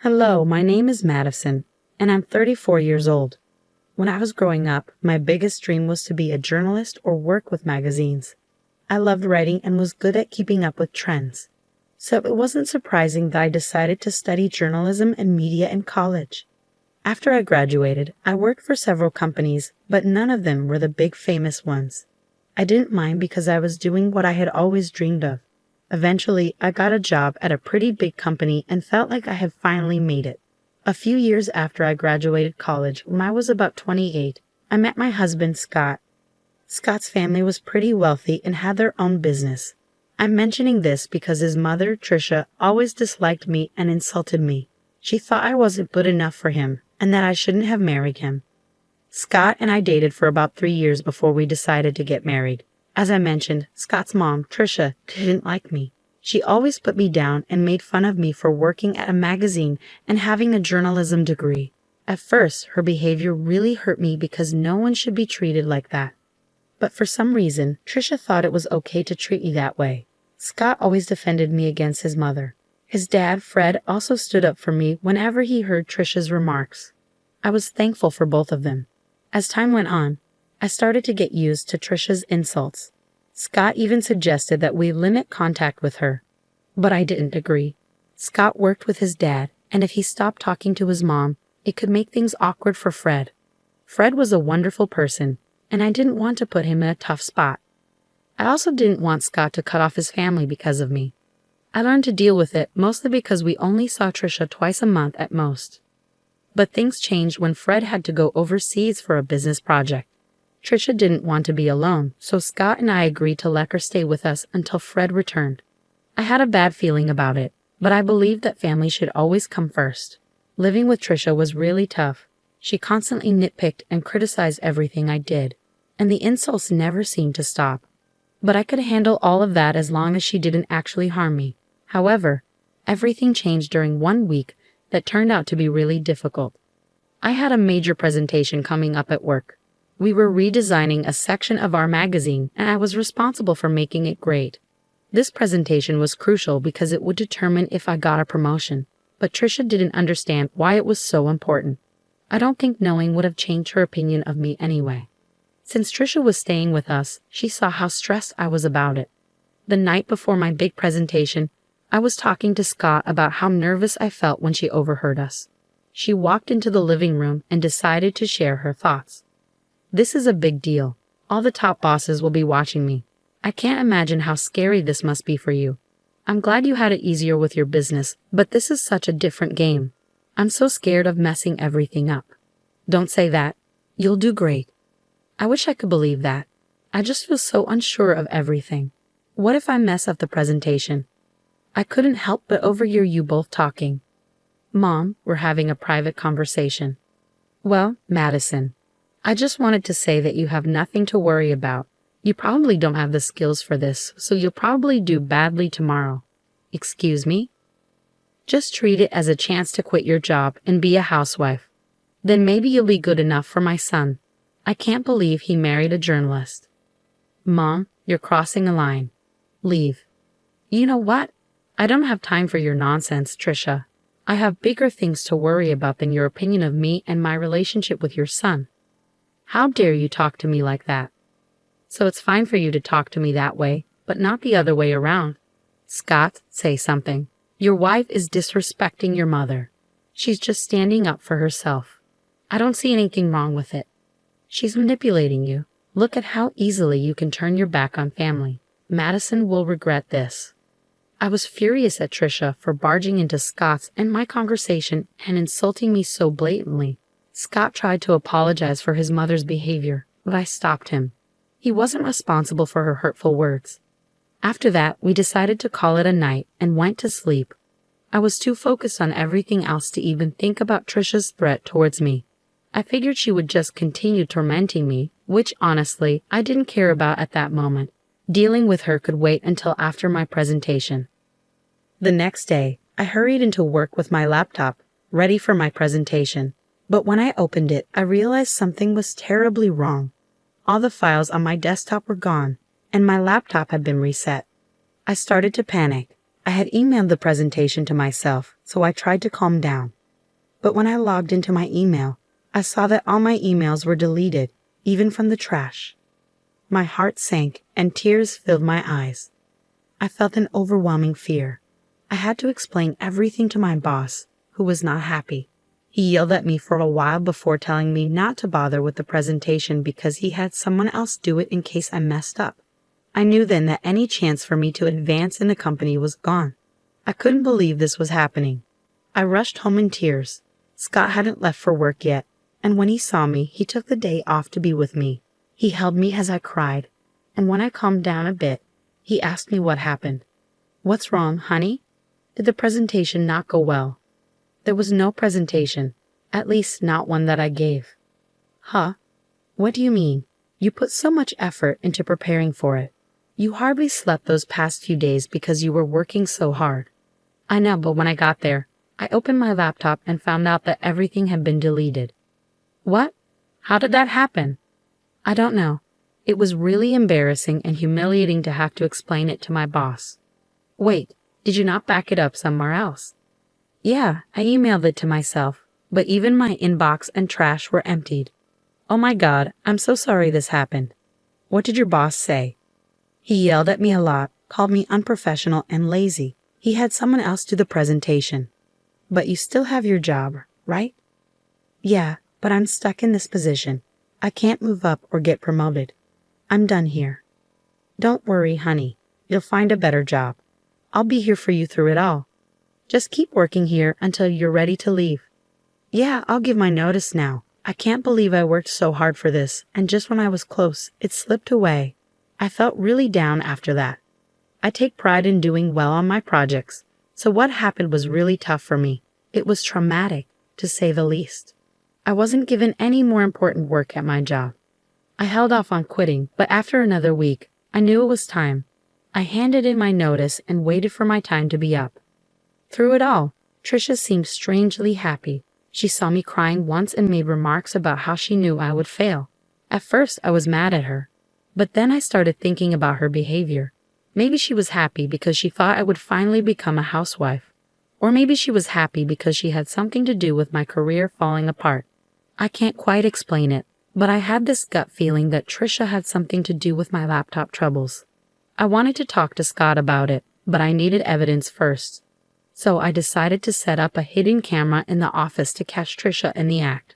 Hello, my name is Madison, and I'm 34 years old. When I was growing up, my biggest dream was to be a journalist or work with magazines. I loved writing and was good at keeping up with trends. So it wasn't surprising that I decided to study journalism and media in college. After I graduated, I worked for several companies, but none of them were the big famous ones. I didn't mind because I was doing what I had always dreamed of. Eventually, I got a job at a pretty big company and felt like I had finally made it. A few years after I graduated college, when I was about 28, I met my husband, Scott. Scott's family was pretty wealthy and had their own business. I'm mentioning this because his mother, Tricia, always disliked me and insulted me. She thought I wasn't good enough for him and that I shouldn't have married him. Scott and I dated for about 3 years before we decided to get married. As I mentioned, Scott's mom, Tricia, didn't like me. She always put me down and made fun of me for working at a magazine and having a journalism degree. At first, her behavior really hurt me because no one should be treated like that. But for some reason, Tricia thought it was okay to treat me that way. Scott always defended me against his mother. His dad, Fred, also stood up for me whenever he heard Tricia's remarks. I was thankful for both of them. As time went on, I started to get used to Tricia's insults. Scott even suggested that we limit contact with her, but I didn't agree. Scott worked with his dad, and if he stopped talking to his mom, it could make things awkward for Fred. Fred was a wonderful person, and I didn't want to put him in a tough spot. I also didn't want Scott to cut off his family because of me. I learned to deal with it mostly because we only saw Tricia twice a month at most. But things changed when Fred had to go overseas for a business project. Tricia didn't want to be alone, so Scott and I agreed to let her stay with us until Fred returned. I had a bad feeling about it, but I believed that family should always come first. Living with Tricia was really tough. She constantly nitpicked and criticized everything I did, and the insults never seemed to stop. But I could handle all of that as long as she didn't actually harm me. However, everything changed during one week that turned out to be really difficult. I had a major presentation coming up at work. We were redesigning a section of our magazine, and I was responsible for making it great. This presentation was crucial because it would determine if I got a promotion, but Tricia didn't understand why it was so important. I don't think knowing would have changed her opinion of me anyway. Since Tricia was staying with us, she saw how stressed I was about it. The night before my big presentation, I was talking to Scott about how nervous I felt when she overheard us. She walked into the living room and decided to share her thoughts. This is a big deal. All the top bosses will be watching me. I can't imagine how scary this must be for you. I'm glad you had it easier with your business, but this is such a different game. I'm so scared of messing everything up. Don't say that. You'll do great. I wish I could believe that. I just feel so unsure of everything. What if I mess up the presentation? I couldn't help but overhear you both talking. Mom, we're having a private conversation. Well, Madison, I just wanted to say that you have nothing to worry about. You probably don't have the skills for this, so you'll probably do badly tomorrow. Excuse me? Just treat it as a chance to quit your job and be a housewife. Then maybe you'll be good enough for my son. I can't believe he married a journalist. Mom, you're crossing a line. Leave. You know what? I don't have time for your nonsense, Tricia. I have bigger things to worry about than your opinion of me and my relationship with your son. How dare you talk to me like that? So it's fine for you to talk to me that way, but not the other way around. Scott, say something. Your wife is disrespecting your mother. She's just standing up for herself. I don't see anything wrong with it. She's manipulating you. Look at how easily you can turn your back on family. Madison will regret this. I was furious at Tricia for barging into Scott's and my conversation and insulting me so blatantly. Scott tried to apologize for his mother's behavior, but I stopped him. He wasn't responsible for her hurtful words. After that, we decided to call it a night and went to sleep. I was too focused on everything else to even think about Tricia's threat towards me. I figured she would just continue tormenting me, which honestly, I didn't care about at that moment. Dealing with her could wait until after my presentation. The next day, I hurried into work with my laptop, ready for my presentation. But when I opened it, I realized something was terribly wrong. All the files on my desktop were gone, and my laptop had been reset. I started to panic. I had emailed the presentation to myself, so I tried to calm down. But when I logged into my email, I saw that all my emails were deleted, even from the trash. My heart sank and tears filled my eyes. I felt an overwhelming fear. I had to explain everything to my boss, who was not happy. He yelled at me for a while before telling me not to bother with the presentation because he had someone else do it in case I messed up. I knew then that any chance for me to advance in the company was gone. I couldn't believe this was happening. I rushed home in tears. Scott hadn't left for work yet, and when he saw me, he took the day off to be with me. He held me as I cried, and when I calmed down a bit, he asked me what happened. "What's wrong, honey? Did the presentation not go well?" "There was no presentation, at least not one that I gave." "Huh? What do you mean? You put so much effort into preparing for it. You hardly slept those past few days because you were working so hard." "I know, but when I got there, I opened my laptop and found out that everything had been deleted." "What? How did that happen?" "I don't know. It was really embarrassing and humiliating to have to explain it to my boss." "Wait, did you not back it up somewhere else?" "Yeah, I emailed it to myself, but even my inbox and trash were emptied." "Oh my God, I'm so sorry this happened." "What did your boss say?" "He yelled at me a lot, called me unprofessional and lazy. He had someone else do the presentation." "But you still have your job, right?" "Yeah, but I'm stuck in this position. I can't move up or get promoted. I'm done here." "Don't worry, honey. You'll find a better job. I'll be here for you through it all. Just keep working here until you're ready to leave." "Yeah, I'll give my notice now. I can't believe I worked so hard for this, and just when I was close, it slipped away." I felt really down after that. I take pride in doing well on my projects, so what happened was really tough for me. It was traumatic, to say the least. I wasn't given any more important work at my job. I held off on quitting, but after another week, I knew it was time. I handed in my notice and waited for my time to be up. Through it all, Trisha seemed strangely happy. She saw me crying once and made remarks about how she knew I would fail. At first, I was mad at her, but then I started thinking about her behavior. Maybe she was happy because she thought I would finally become a housewife. Or maybe she was happy because she had something to do with my career falling apart. I can't quite explain it, but I had this gut feeling that Trisha had something to do with my laptop troubles. I wanted to talk to Scott about it, but I needed evidence first. So I decided to set up a hidden camera in the office to catch Trisha in the act.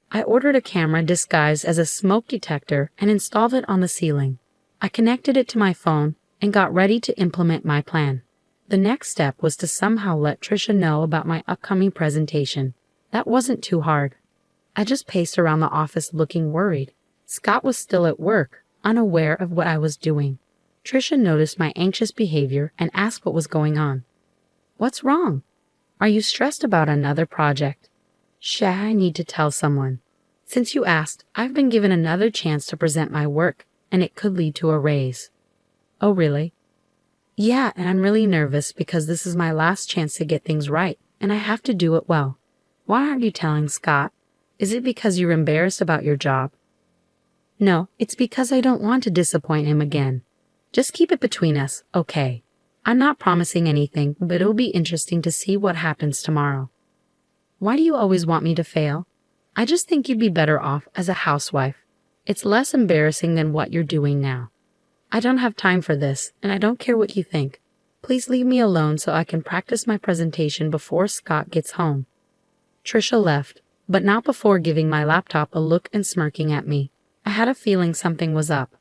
I ordered a camera disguised as a smoke detector and installed it on the ceiling. I connected it to my phone and got ready to implement my plan. The next step was to somehow let Trisha know about my upcoming presentation. That wasn't too hard. I just paced around the office looking worried. Scott was still at work, unaware of what I was doing. Trisha noticed my anxious behavior and asked what was going on. "What's wrong? Are you stressed about another project?" I need to tell someone. Since you asked, I've been given another chance to present my work, and it could lead to a raise." "Oh, really?" "Yeah, and I'm really nervous because this is my last chance to get things right, and I have to do it well." "Why aren't you telling Scott? Is it because you're embarrassed about your job?" "No, it's because I don't want to disappoint him again. Just keep it between us, okay? I'm not promising anything, but it'll be interesting to see what happens tomorrow." "Why do you always want me to fail? I just think you'd be better off as a housewife. It's less embarrassing than what you're doing now. I don't have time for this, and I don't care what you think. Please leave me alone so I can practice my presentation before Scott gets home." Trisha left, but not before giving my laptop a look and smirking at me. I had a feeling something was up.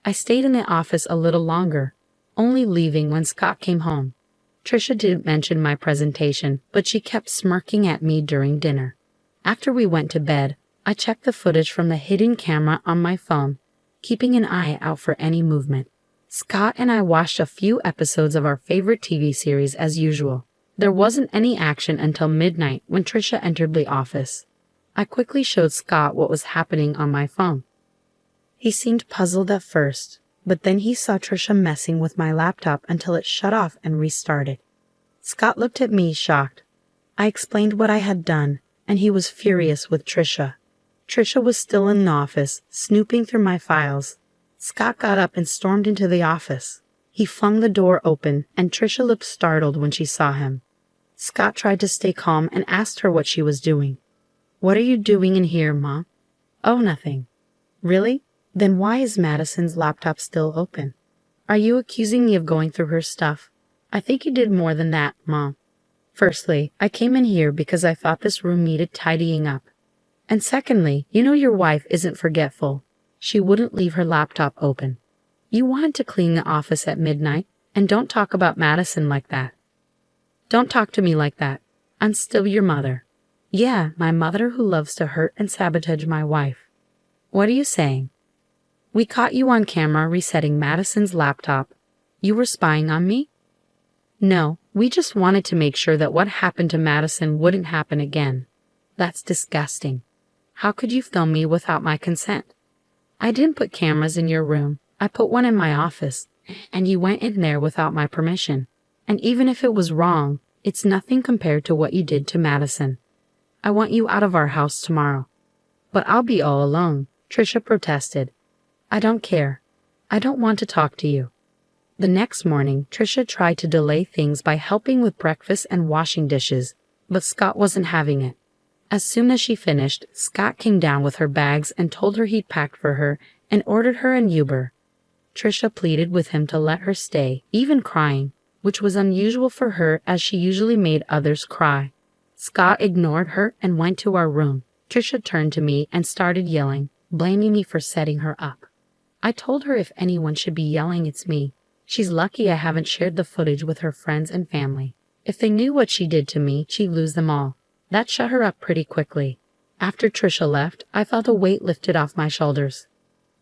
I stayed in the office a little longer, only leaving when Scott came home. Trisha didn't mention my presentation, but she kept smirking at me during dinner. After we went to bed, I checked the footage from the hidden camera on my phone, keeping an eye out for any movement. Scott and I watched a few episodes of our favorite TV series as usual. There wasn't any action until midnight when Trisha entered the office. I quickly showed Scott what was happening on my phone. He seemed puzzled at first, but then he saw Trisha messing with my laptop until it shut off and restarted. Scott looked at me shocked. I explained what I had done, and he was furious with Trisha. Trisha was still in the office, snooping through my files. Scott got up and stormed into the office. He flung the door open, and Trisha looked startled when she saw him. Scott tried to stay calm and asked her what she was doing. "What are you doing in here, Ma?" "Oh, nothing." "Really? Then why is Madison's laptop still open? Are you accusing me of going through her stuff?" "I think you did more than that, Mom. Firstly, I came in here because I thought this room needed tidying up. And secondly, you know your wife isn't forgetful. She wouldn't leave her laptop open. You wanted to clean the office at midnight, and don't talk about Madison like that. Don't talk to me like that. I'm still your mother." "Yeah, my mother who loves to hurt and sabotage my wife." "What are you saying?" "We caught you on camera resetting Madison's laptop. You were spying on me?" "No, we just wanted to make sure that what happened to Madison wouldn't happen again." "That's disgusting. How could you film me without my consent?" "I didn't put cameras in your room. I put one in my office, and you went in there without my permission. And even if it was wrong, it's nothing compared to what you did to Madison. I want you out of our house tomorrow." "But I'll be all alone," Trisha protested. "I don't care. I don't want to talk to you." The next morning, Trisha tried to delay things by helping with breakfast and washing dishes, but Scott wasn't having it. As soon as she finished, Scott came down with her bags and told her he'd packed for her and ordered her an Uber. Trisha pleaded with him to let her stay, even crying, which was unusual for her as she usually made others cry. Scott ignored her and went to our room. Trisha turned to me and started yelling, blaming me for setting her up. I told her if anyone should be yelling, it's me. She's lucky I haven't shared the footage with her friends and family. If they knew what she did to me, she'd lose them all. That shut her up pretty quickly. After Trisha left, I felt a weight lifted off my shoulders.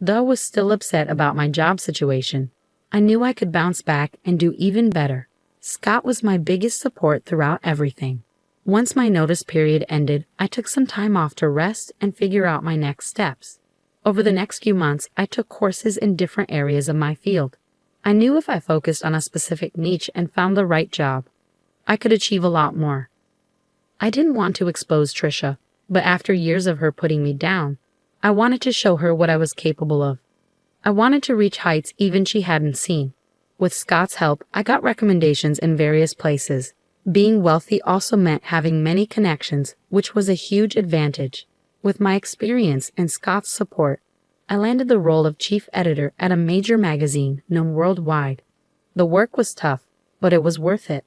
Though I was still upset about my job situation, I knew I could bounce back and do even better. Scott was my biggest support throughout everything. Once my notice period ended, I took some time off to rest and figure out my next steps. Over the next few months, I took courses in different areas of my field. I knew if I focused on a specific niche and found the right job, I could achieve a lot more. I didn't want to expose Trisha, but after years of her putting me down, I wanted to show her what I was capable of. I wanted to reach heights even she hadn't seen. With Scott's help, I got recommendations in various places. Being wealthy also meant having many connections, which was a huge advantage. With my experience and Scott's support, I landed the role of chief editor at a major magazine known worldwide. The work was tough, but it was worth it.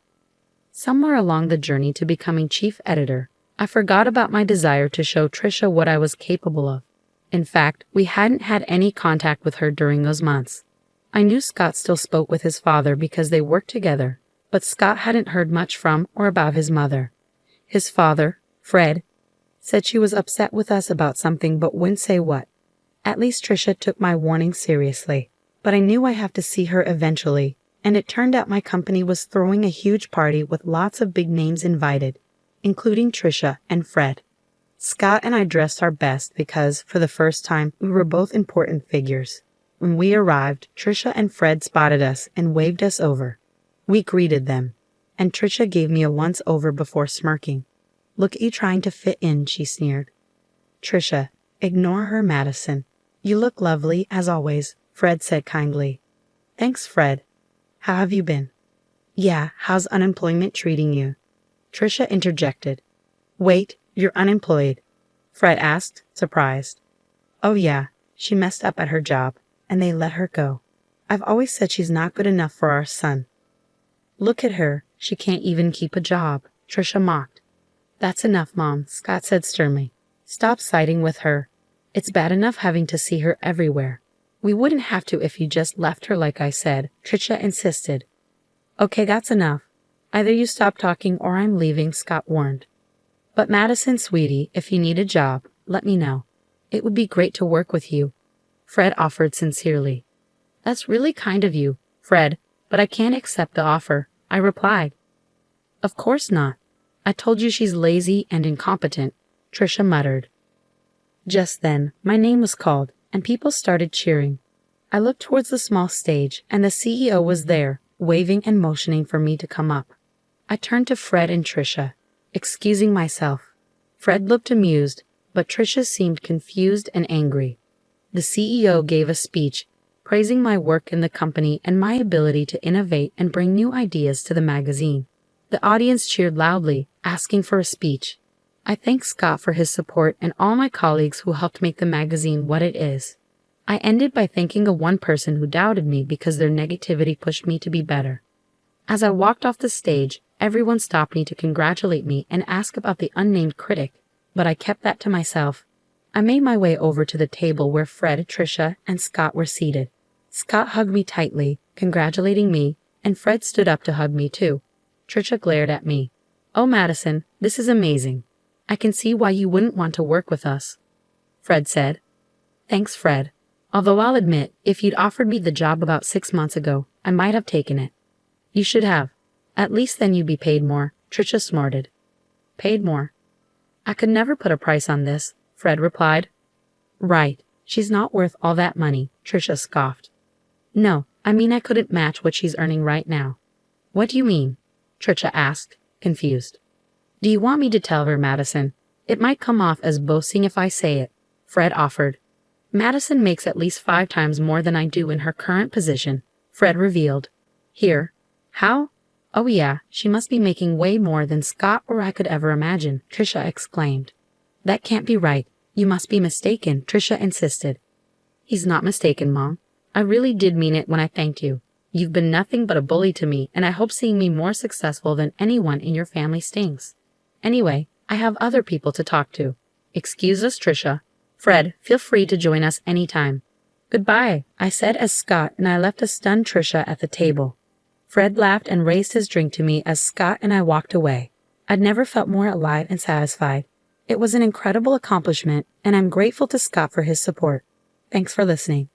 Somewhere along the journey to becoming chief editor, I forgot about my desire to show Trisha what I was capable of. In fact, we hadn't had any contact with her during those months. I knew Scott still spoke with his father because they worked together, but Scott hadn't heard much from or about his mother. His father, Fred, said she was upset with us about something but wouldn't say what. At least Trisha took my warning seriously, but I knew I'd have to see her eventually, and it turned out my company was throwing a huge party with lots of big names invited, including Trisha and Fred. Scott and I dressed our best because, for the first time, we were both important figures. When we arrived, Trisha and Fred spotted us and waved us over. We greeted them, and Trisha gave me a once-over before smirking. "Look at you trying to fit in," she sneered. "Trisha, ignore her, Madison. You look lovely, as always," Fred said kindly. "Thanks, Fred. How have you been?" "Yeah, how's unemployment treating you?" Trisha interjected. "Wait, you're unemployed?" Fred asked, surprised. "Oh yeah, she messed up at her job, and they let her go. I've always said she's not good enough for our son." "Look at her, she can't even keep a job," Trisha mocked. "That's enough, Mom," Scott said sternly. "Stop siding with her. It's bad enough having to see her everywhere. We wouldn't have to if you just left her like I said," Trisha insisted. "Okay, that's enough. Either you stop talking or I'm leaving," Scott warned. "But Madison, sweetie, if you need a job, let me know. It would be great to work with you," Fred offered sincerely. "That's really kind of you, Fred, but I can't accept the offer," I replied. "Of course not. I told you she's lazy and incompetent," Trisha muttered. Just then, my name was called, and people started cheering. I looked towards the small stage, and the CEO was there, waving and motioning for me to come up. I turned to Fred and Trisha, excusing myself. Fred looked amused, but Trisha seemed confused and angry. The CEO gave a speech, praising my work in the company and my ability to innovate and bring new ideas to the magazine. The audience cheered loudly, asking for a speech. I thanked Scott for his support and all my colleagues who helped make the magazine what it is. I ended by thanking the one person who doubted me because their negativity pushed me to be better. As I walked off the stage, everyone stopped me to congratulate me and ask about the unnamed critic, but I kept that to myself. I made my way over to the table where Fred, Trisha, and Scott were seated. Scott hugged me tightly, congratulating me, and Fred stood up to hug me too. Trisha glared at me. "Oh, Madison, this is amazing. I can see why you wouldn't want to work with us," Fred said. "Thanks, Fred. Although I'll admit, if you'd offered me the job about 6 months ago, I might have taken it." "You should have. At least then you'd be paid more," Trisha snorted. "Paid more? I could never put a price on this," Fred replied. "Right. She's not worth all that money," Trisha scoffed. "No, I mean I couldn't match what she's earning right now." "What do you mean?" Trisha asked, confused. "Do you want me to tell her, Madison? It might come off as boasting if I say it," Fred offered. "Madison makes at least 5 times more than I do in her current position," Fred revealed. "Here? How? Oh yeah, she must be making way more than Scott or I could ever imagine," Trisha exclaimed. "That can't be right. You must be mistaken," Trisha insisted. "He's not mistaken, Mom. I really did mean it when I thanked you. You've been nothing but a bully to me, and I hope seeing me more successful than anyone in your family stings. Anyway, I have other people to talk to. Excuse us, Trisha. Fred, feel free to join us anytime." "Goodbye," I said as Scott and I left a stunned Trisha at the table. Fred laughed and raised his drink to me as Scott and I walked away. I'd never felt more alive and satisfied. It was an incredible accomplishment, and I'm grateful to Scott for his support. Thanks for listening.